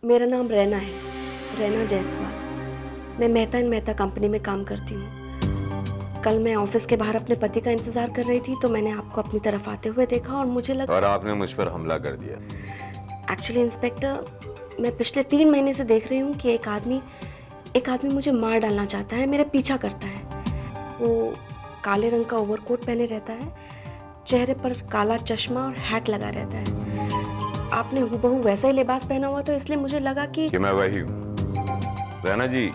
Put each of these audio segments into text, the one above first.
मेरा नाम रैना है, रैना जायसवाल। मैं मेहता एंड मेहता कंपनी में काम करती हूँ। कल मैं ऑफिस के बाहर अपने पति का इंतजार कर रही थी तो मैंने आपको अपनी तरफ आते हुए देखा और मुझे लगा। और आपने मुझ पर हमला कर दिया। एक्चुअली इंस्पेक्टर, मैं पिछले 3 महीने से देख रही हूँ कि एक आदमी मुझे मार डालना चाहता है, मेरा पीछा करता है। वो काले रंग का ओवरकोट पहने रहता है, चेहरे पर काला चश्मा और हैट लगा रहता है। आपने हूबहू वैसा ही लिबास पहना हुआ तो इसलिए मुझे लगा कि मैं वही हूँ। रैना जी,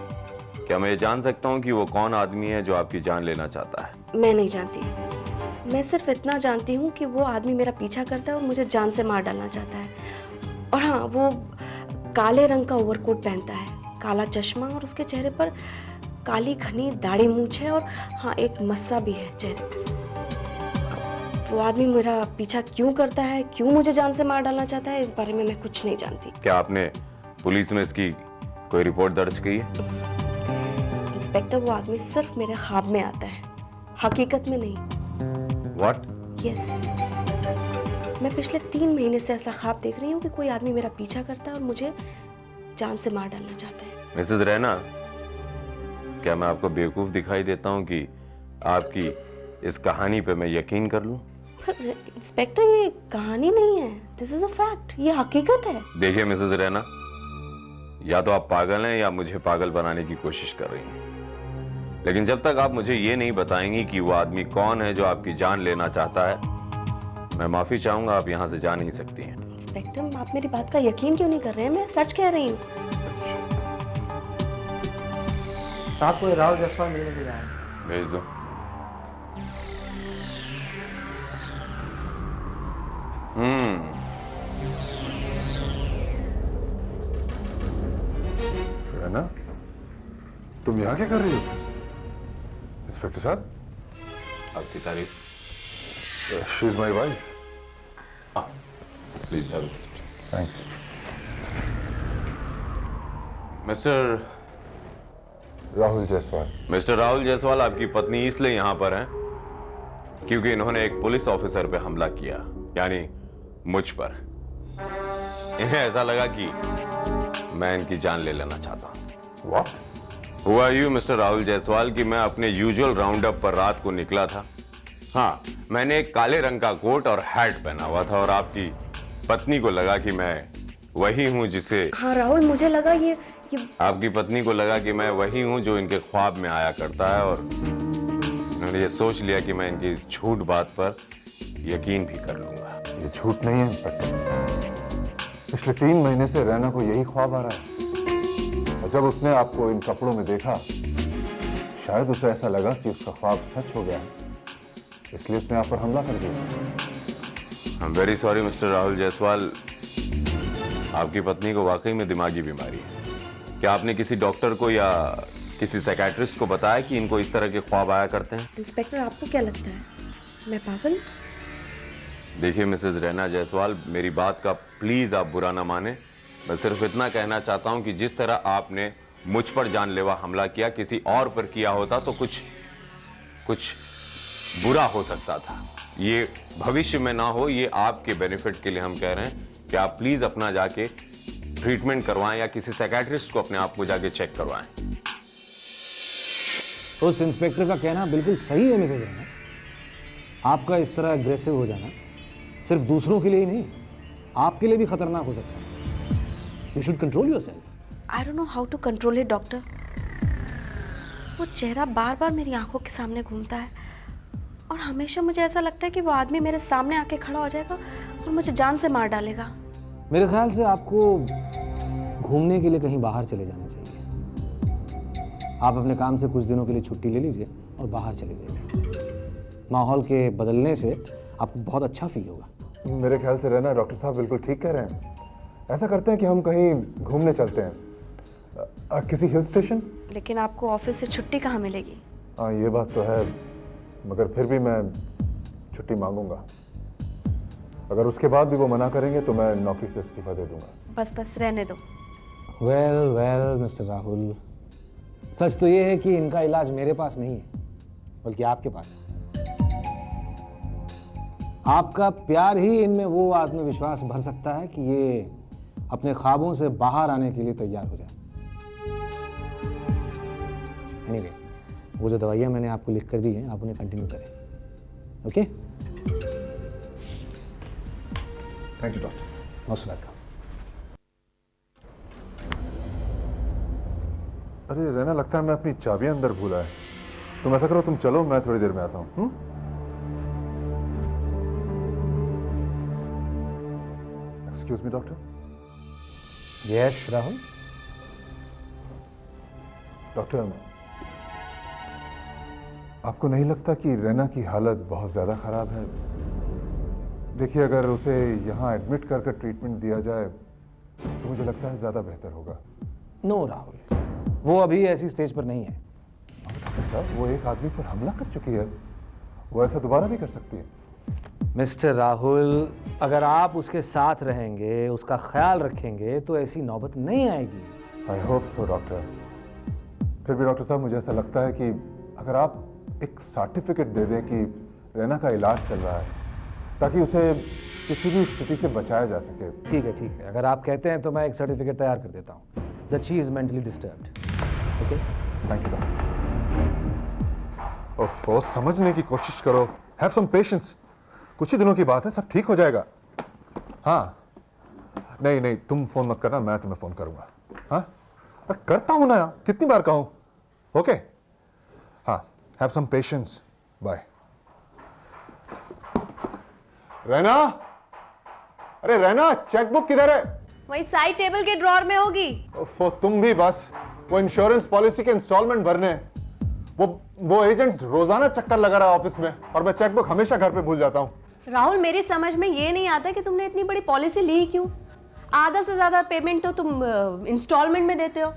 क्या मैं ये जान सकता हूँ कि वो कौन आदमी है जो आपकी जान लेना चाहता है? मैं नहीं जानती। मैं सिर्फ इतना जानती हूँ कि वो आदमी मेरा पीछा करता है और मुझे जान से मार डालना चाहता है। और हाँ, वो काले रंग का ओवरकोट पहनता है, काला चश्मा और उसके चेहरे पर काली घनी दाढ़ी मूंछ है और हाँ, एक मस्सा भी है चेहरे पर। वो आदमी मेरा पीछा क्यों करता है, क्यों मुझे जान से मार डालना चाहता है, इस बारे में मैं कुछ नहीं जानती। क्या आपने पुलिस में इसकी कोई रिपोर्ट दर्ज की है? इंस्पेक्टर, वो आदमी सिर्फ मेरे ख्वाब में आता है, हकीकत में नहीं। What? यस, मैं पिछले 3 महीने से ऐसा ख्वाब देख रही हूँ कि कोई आदमी मेरा पीछा करता है और मुझे जान से मार डालना चाहता है। मिसेस रैना, क्या मैं आपको बेवकूफ दिखाई देता हूँ कि आपकी इस कहानी पे मैं यकीन कर लूं? इंस्पेक्टर, ये कहानी नहीं है, दिस इज अ फैक्ट, ये हकीकत है। देखिए मिसेस रैना, या तो आप पागल हैं या मुझे पागल बनाने की कोशिश कर रही हैं। लेकिन जब तक आप मुझे ये नहीं बताएंगी कि वो आदमी कौन है जो आपकी जान लेना चाहता है, मैं माफी चाहूंगा, आप यहाँ से जा नहीं सकती हैं। इंस्पेक्टर, आप मेरी बात का यकीन क्यों नहीं कर रहे हैं? मैं सच कह रही हूँ। साहब, कोई राहुल जायसवाल मिलने के लिए आए हैं। भेज दो। रैना, तुम यहाँ क्या कर रही हो? इंस्पेक्टर साहब, आपकी तारीफ। She is my wife. Please have a seat. Thanks. Mister Rahul Jaiswal. Mister Rahul Jaiswal, आपकी पत्नी इसलिए यहां पर है क्योंकि इन्होंने एक पुलिस ऑफिसर पे हमला किया, यानी मुझ पर। इन्हें ऐसा लगा कि मैं इनकी जान ले लेना चाहता हूं। What? हुआ यूं मिस्टर राहुल जायसवाल कि मैं अपने यूजुअल राउंड अप पर रात को निकला था। हाँ, मैंने एक काले रंग का कोट और हैट पहना हुआ था और आपकी पत्नी को लगा कि मैं वही हूं जिसे। हाँ राहुल, मुझे लगा ये आपकी पत्नी को लगा कि मैं वही हूं जो इनके ख्वाब में आया करता है और इन्होंने ये सोच लिया कि मैं इनकी इस झूठ बात पर यकीन भी कर लूंगा। ये झूठ नहीं है इंस्पेक्टर। पिछले 3 महीने से रैना को यही ख्वाब आ रहा है और जब उसने आपको इन कपड़ों में देखा, शायद उसे ऐसा लगा कि उसका ख्वाब सच हो गया है, इसलिए उसने आप पर हमला कर दिया। I am very sorry mister Rahul Jaiswal, आपकी पत्नी को वाकई में दिमागी बीमारी है। क्या आपने किसी डॉक्टर को या किसी साइकियाट्रिस्ट को बताया कि इनको इस तरह के ख्वाब आया करते हैं? इंस्पेक्टर, आपको क्या लगता है मैं पागल? देखिए मिसेज रैना जायसवाल, मेरी बात का प्लीज आप बुरा ना माने। मैं सिर्फ इतना कहना चाहता हूं कि जिस तरह आपने मुझ पर जानलेवा हमला किया, किसी और पर किया होता तो कुछ बुरा हो सकता था। ये भविष्य में ना हो, ये आपके बेनिफिट के लिए हम कह रहे हैं कि आप प्लीज अपना जाके ट्रीटमेंट करवाएं या किसी साइकियाट्रिस्ट को अपने आप को जाके चेक करवाएं। उस इंस्पेक्टर का कहना बिल्कुल सही है मिसेस रैना। आपका इस तरह अग्रेसिव हो जाना सिर्फ दूसरों के लिए ही नहीं, आपके लिए भी खतरनाक हो सकता है। You should control yourself. I don't know how to control it doctor. वो चेहरा बार बार मेरी आंखों के सामने घूमता है और हमेशा मुझे ऐसा लगता है कि वो आदमी मेरे सामने आके खड़ा हो जाएगा और मुझे जान से मार डालेगा। मेरे ख्याल से आपको घूमने के लिए कहीं बाहर चले जाना चाहिए। आप अपने काम से कुछ दिनों के लिए छुट्टी ले लीजिए और बाहर चले जाइए। माहौल के बदलने से आपको बहुत अच्छा फील होगा। मेरे ख्याल से रहना डॉक्टर साहब बिल्कुल ठीक कह रहे हैं। ऐसा करते हैं कि हम कहीं घूमने चलते हैं, किसी हिल स्टेशन। लेकिन आपको ऑफिस से छुट्टी कहाँ मिलेगी? हाँ, ये बात तो है, मगर फिर भी मैं छुट्टी मांगूंगा। अगर उसके बाद भी वो मना करेंगे तो मैं नौकरी से इस्तीफा दे दूंगा। बस रहने दो। वेल मिस्टर राहुल, सच तो ये है कि इनका इलाज मेरे पास नहीं है बल्कि आपके पास है। आपका प्यार ही इनमें वो आत्मविश्वास भर सकता है कि ये अपने ख्वाबों से बाहर आने के लिए तैयार हो जाए। एनीवे, वो जो दवाइयाँ मैंने आपको लिख कर दी हैं, आप उन्हें कंटिन्यू करें। Okay? Thank you doctor. Most welcome. अरे रहना, लगता है मैं अपनी चाबियां अंदर भूला है। तुम ऐसा करो, तुम चलो, मैं थोड़ी देर में आता हूँ। Excuse me doctor. Yes Rahul. Doctor, आपको नहीं लगता कि रैना की हालत बहुत ज़्यादा ख़राब है? देखिए, अगर उसे यहाँ एडमिट कर ट्रीटमेंट दिया जाए तो मुझे लगता है ज़्यादा बेहतर होगा। नो राहुल, वो अभी ऐसी स्टेज पर नहीं है। डॉक्टर साहब, वो एक आदमी पर हमला कर चुकी है, वो ऐसा दोबारा भी कर सकती है। मिस्टर राहुल, अगर आप उसके साथ रहेंगे, उसका ख्याल रखेंगे, तो ऐसी नौबत नहीं आएगी। I hope so doctor. फिर भी डॉक्टर साहब, मुझे ऐसा लगता है कि अगर आप एक सर्टिफिकेट दे दें कि रैना का इलाज चल रहा है, ताकि उसे किसी भी स्थिति से बचाया जा सके। ठीक है, अगर आप कहते हैं तो मैं एक सर्टिफिकेट तैयार कर देता हूँ that she is mentally disturbed. Okay? Thank you doctor. ओफो, समझने की कोशिश करो। Have some patience. कुछ ही दिनों की बात है, सब ठीक हो जाएगा। हाँ, नहीं, तुम फोन मत करना, मैं तुम्हें फोन करूंगा। हाँ, अरे करता हूं ना यार, कितनी बार कहूं। ओके? हाँ, have some patience. Bye. Raina, अरे रैना, चेकबुक किधर है? वही साइड टेबल के ड्रॉर में होगी। ओफो, तुम भी बस। वो इंश्योरेंस पॉलिसी के इंस्टॉलमेंट भरने हैं। वो एजेंट रोजाना चक्कर लगा रहा है ऑफिस में, और मैं चेकबुक हमेशा घर पे भूल जाता हूँ। राहुल, मेरी समझ में ये नहीं आता कि तुमने इतनी बड़ी पॉलिसी ली क्यों? आधा से ज्यादा पेमेंट तो तुम इंस्टॉलमेंट में देते हो।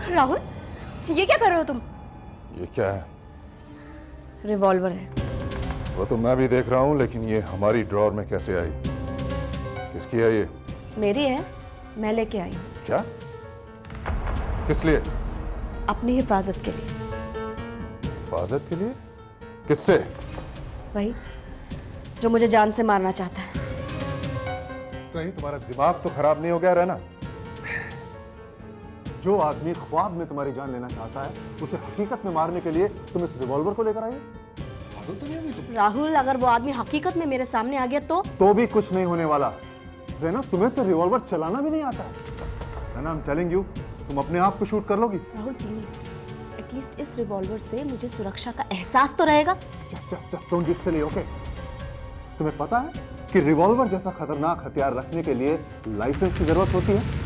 राहुल, ये क्या कर रहे हो तुम? ये क्या है? रिवॉल्वर है। वो तो मैं भी देख रहा हूँ, लेकिन ये हमारी ड्रॉर में कैसे आई? किसकी है ये? मेरी है, मैं लेके आई हूँ। क्या? किस लिए? अपनी हिफाजत के लिए। हिफाजत के लिए? किससे? वही जो मुझे जान से मारना चाहता है। कहीं तुम्हारा दिमाग तो खराब नहीं हो गया रहना? जो आदमी ख्वाब में तुम्हारी जान लेना चाहता है, उसे हकीकत में मारने के लिए तुम इस रिवॉल्वर को लेकर आई हो? पागल तो नहीं हो तुम? राहुल, अगर वो आदमी हकीकत में मेरे सामने आ गया तो भी कुछ नहीं होने वाला। रहना, तुम्हें तो रिवॉल्वर चलाना भी नहीं आता है। रहना, आई एम टेलिंग यू, तुम अपने आप को शूट कर लोगी। राहुल प्लीज, एटलीस्ट इस रिवॉल्वर से मुझे सुरक्षा का एहसास तो रहेगा। Just don't get silly, okay? तुम्हें पता है कि रिवॉल्वर जैसा खतरनाक हथियार रखने के लिए लाइसेंस की जरूरत होती है,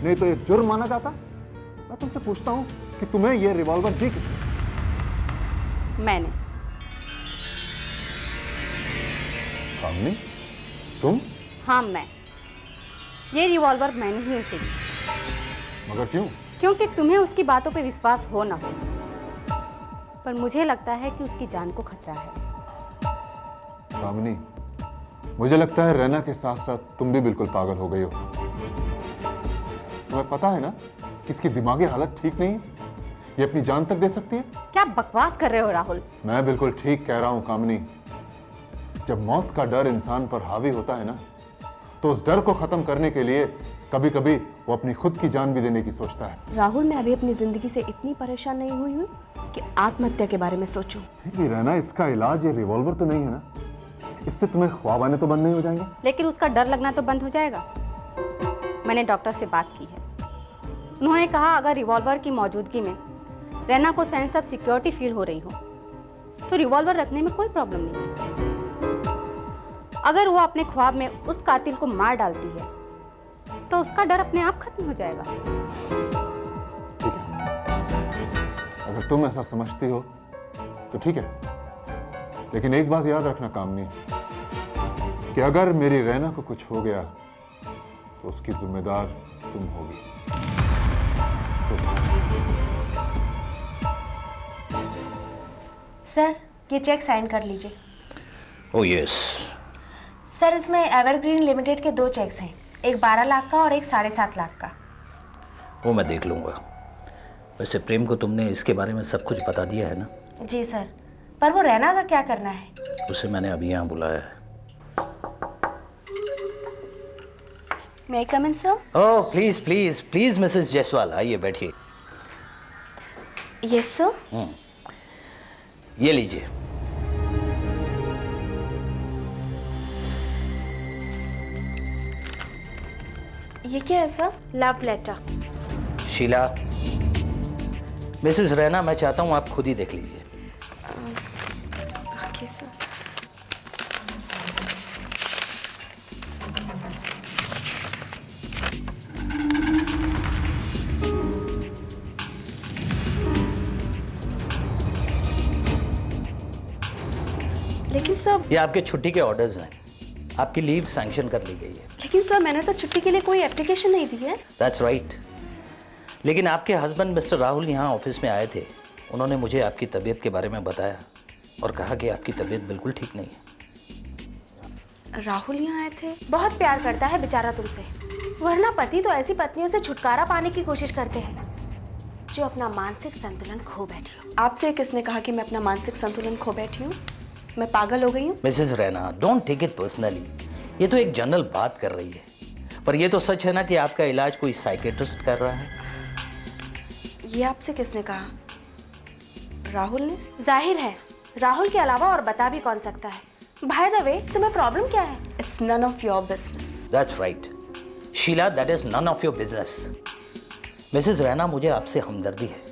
नहीं तो ये जुर्म माना जाता। मैं तुमसे पूछता हूं कि तुम्हें ये रिवॉल्वर दी किसने? मैंने। कामनी, तुम? हाँ, मैं। ये रिवॉल्वर मैंने ही उसे दी। मगर क्यों? क्योंकि तुम्हें उसकी बातों पे विश्वास हो ना हो, पर मुझे लगता है कि उसकी जान को खतरा है। कामनी, मुझे लगता है रैना के साथ साथ तुम भी बिल्कुल पागल हो गई हो। तुम्हें पता है ना कि इसकी दिमागी हालत ठीक नहीं है, ये अपनी जान तक दे सकती है। क्या बकवास कर रहे हो राहुल? मैं बिल्कुल ठीक कह रहा हूं कामनी। जब मौत का डर इंसान पर हावी होता है ना, तो उस डर को खत्म करने के लिए कभी कभी वो अपनी खुद की जान भी देने की सोचता है। राहुल, मैं अभी अपनी जिंदगी से इतनी परेशान नहीं हुई हूँ कि आत्महत्या के बारे में सोचूं। फिर भी रहना, इसका इलाज ये रिवॉल्वर तो नहीं है ना? इससे तुम्हें ख्वाब आने तो बंद नहीं हो जाएंगे? लेकिन उसका डर लगना तो बंद हो जाएगा। मैंने डॉक्टर से बात की है, उन्होंने कहा अगर रिवॉल्वर की मौजूदगी में रैना को सेंस ऑफ सिक्योरिटी फील हो रही हो तो रिवॉल्वर रखने में कोई प्रॉब्लम नहीं है। अगर वो अपने ख्वाब में उस कातिल को मार डालती है तो उसका डर अपने आप खत्म हो जाएगा। ठीक है, अगर तुम ऐसा समझती हो तो ठीक है, लेकिन एक बात याद रखना कामनी, कि अगर मेरी रैना को कुछ हो गया तो उसकी जिम्मेदार तुम होगी। सर ये चेक साइन कर लीजिए। Oh yes. सर इसमें एवरग्रीन लिमिटेड के 2 चेक्स हैं, एक 12 लाख का और एक 7.5 लाख का। वो मैं देख लूँगा। वैसे प्रेम को तुमने इसके बारे में सब कुछ बता दिया है ना? जी सर, पर वो रैना का क्या करना है? उसे मैंने अभी यहाँ बुलाया है। May I come in, sir? Oh please please please Mrs Jaiswal, आइए बैठिए। Yes, sir. ये लीजिए। ये क्या है sir? Love letter. Sheela, Mrs Raina, मैं चाहता हूँ आप खुद ही देख लीजिए। Okay sir. लेकिन सर, ये आपके छुट्टी के ऑर्डर्स हैं। आपकी लीव सैंक्शन कर ली गई है। लेकिन सर मैंने तो छुट्टी के लिए कोई एप्लीकेशन नहीं दी है। That's right. लेकिन आपके हस्बैंड मिस्टर राहुल यहाँ ऑफिस में आए थे। उन्होंने मुझे आपकी तबीयत के बारे में बताया और कहा कि आपकी तबीयत बिल्कुल ठीक नहीं है। राहुल यहाँ आए थे? बहुत प्यार करता है बेचारा तुमसे, वरना पति तो ऐसी पत्नियों से छुटकारा पाने की कोशिश करते हैं जो अपना मानसिक संतुलन खो बैठी हो। आपसे किसने कहा कि मैं अपना मानसिक संतुलन खो बैठी हूँ? मैं पागल हो गई हूँ? Mrs Raina, don't take it personally. ये तो एक जनरल बात कर रही है, पर ये तो सच है ना कि आपका इलाज कोई साइकेट्रिस्ट कर रहा है। ये आपसे किसने कहा? राहुल ने? जाहिर है, राहुल के अलावा और बता भी कौन सकता है। बाय द वे, तुम्हें प्रॉब्लम क्या है? It's none of your business. That's right Sheela, that is none of your business. Mrs Raina, मुझे आपसे हमदर्दी है।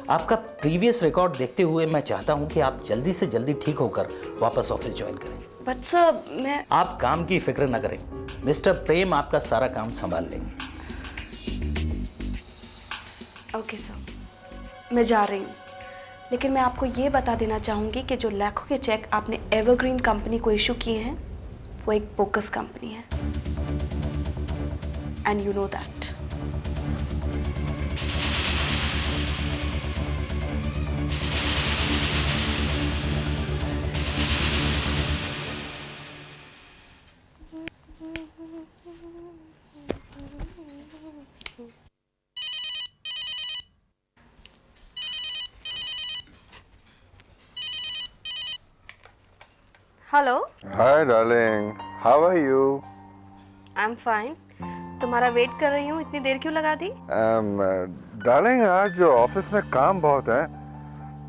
आपका प्रीवियस रिकॉर्ड देखते हुए मैं चाहता हूं कि आप जल्दी से जल्दी ठीक होकर वापस ऑफिस ज्वाइन करें। बट सर, मैं... आप काम की फिक्र न करें, मिस्टर प्रेम आपका सारा काम संभाल लेंगे। ओके सर, मैं जा रही हूँ, लेकिन मैं आपको ये बता देना चाहूँगी कि जो लाखों के चेक आपने एवरग्रीन कंपनी को इशू किए हैं वो एक बोकस कंपनी है, and you know that. Hello. Hi darling, how are you? I am fine. तुम्हारा वेट कर रही हूँ, इतनी देर क्यों लगा दी? डार्लिंग, आज ऑफिस में काम बहुत है,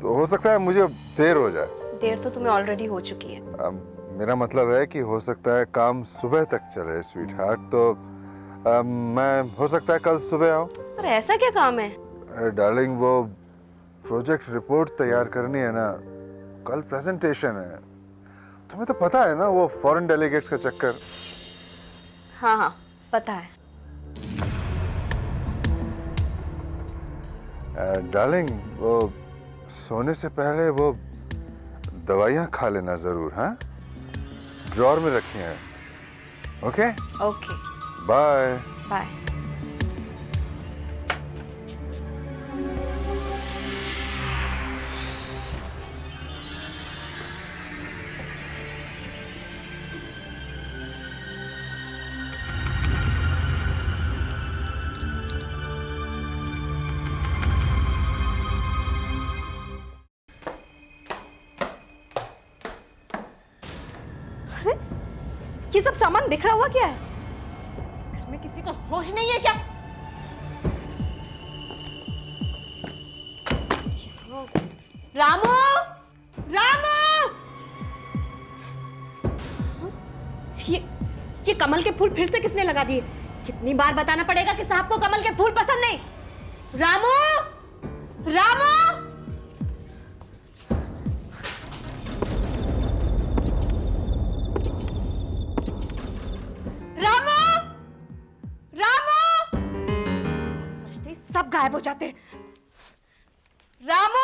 तो हो सकता है मुझे देर हो जाए। देर तो तुम्हें ऑलरेडी हो चुकी है। मेरा मतलब है कि हो सकता है काम सुबह तक चले स्वीट हार्ट, तो मैं हो सकता है कल सुबह आऊँ। पर ऐसा क्या काम है? डार्लिंग, वो प्रोजेक्ट रिपोर्ट तैयार करनी है ना, कल प्रेजेंटेशन है। तुम्हें तो पता है ना वो फॉरेन डेलीगेट्स का चक्कर। हाँ हाँ, पता है। डार्लिंग, वो सोने से पहले वो दवाइयाँ खा लेना जरूर, हाँ? ड्रॉर में रखी हैं। ओके? Okay, bye. बाय। ये सब सामान बिखरा हुआ क्या है? इस घर में किसी को होश नहीं है क्या? रामू! रामू! ये कमल के फूल फिर से किसने लगा दिए? कितनी बार बताना पड़ेगा कि साहब को कमल के फूल पसंद नहीं? रामू! रामू! सब गायब हो जाते हैं। रामू!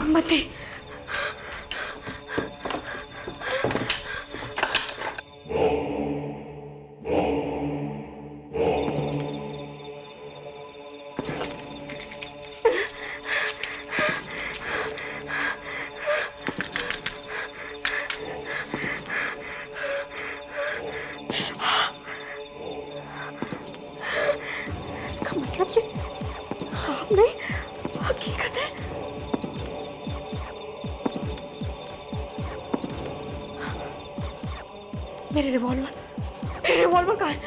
मती, इसका मतलब ये ख्वाब नहीं, हकीकत है। मेरे रिवॉल्वर कहाँ है?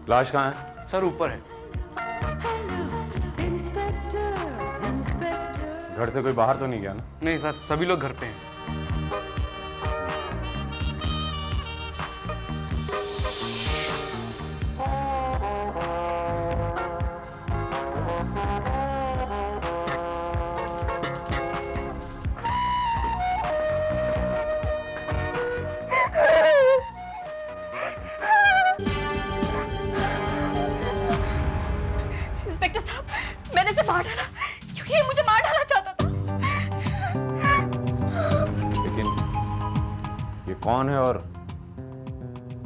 लाश कहाँ है? सर ऊपर है। घर से कोई बाहर तो नहीं गया ना? नहीं सर, सभी लोग घर पे हैं। इंस्पेक्टर साहब, मैंने इसे मार डाला क्योंकि ये मुझे मार डालना चाहता था। लेकिन ये कौन है और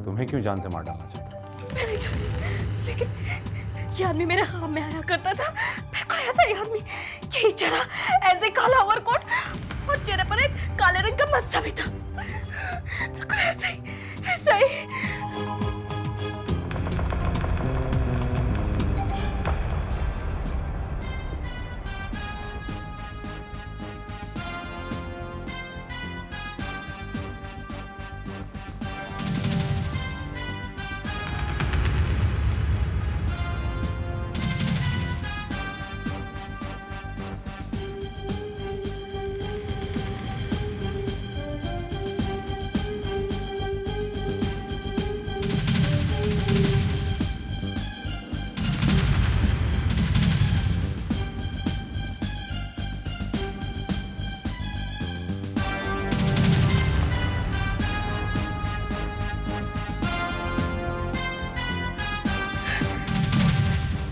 तुम्हें क्यों जान से मार डालना चाहता है? मैं नहीं जानती, लेकिन ये आदमी मेरे ख्वाब में आया करता था। बिल्कुल ऐसा ही आदमी, यही चेहरा, ऐसे काला ओवरकोट और चेहरे पर एक काले रंग का मस्सा भी था। बिल्कुल ऐसा ही।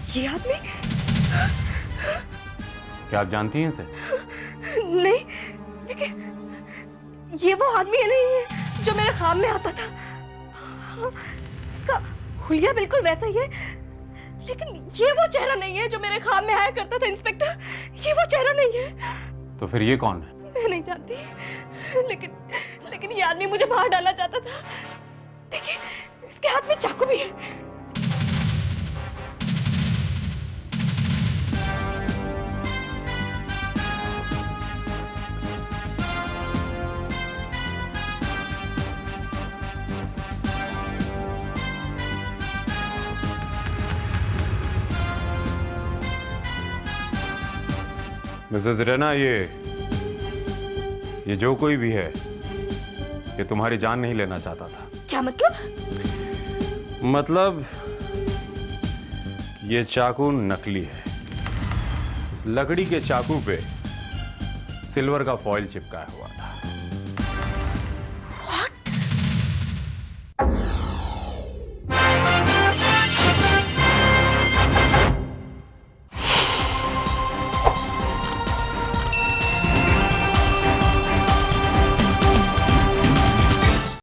ये आदमी? क्या आप जानती हैं इसे? नहीं, लेकिन ये वो आदमी नहीं है जो मेरे ख्वाब में आता था। हाँ, इसका हुलिया बिल्कुल वैसा ही है, लेकिन ये वो चेहरा नहीं है जो मेरे ख्वाब में आया करता था इंस्पेक्टर। ये वो चेहरा नहीं है। तो फिर ये कौन है? मैं नहीं जानती, लेकिन ये आदमी मुझे बाहर डालना चाहता था। देखिए, इसके हाथ में चाकू भी है। मिसेस रैना, ये जो कोई भी है, ये तुम्हारी जान नहीं लेना चाहता था। क्या मतलब? मतलब ये चाकू नकली है। इस लकड़ी के चाकू पे सिल्वर का फॉइल चिपकाया हुआ था।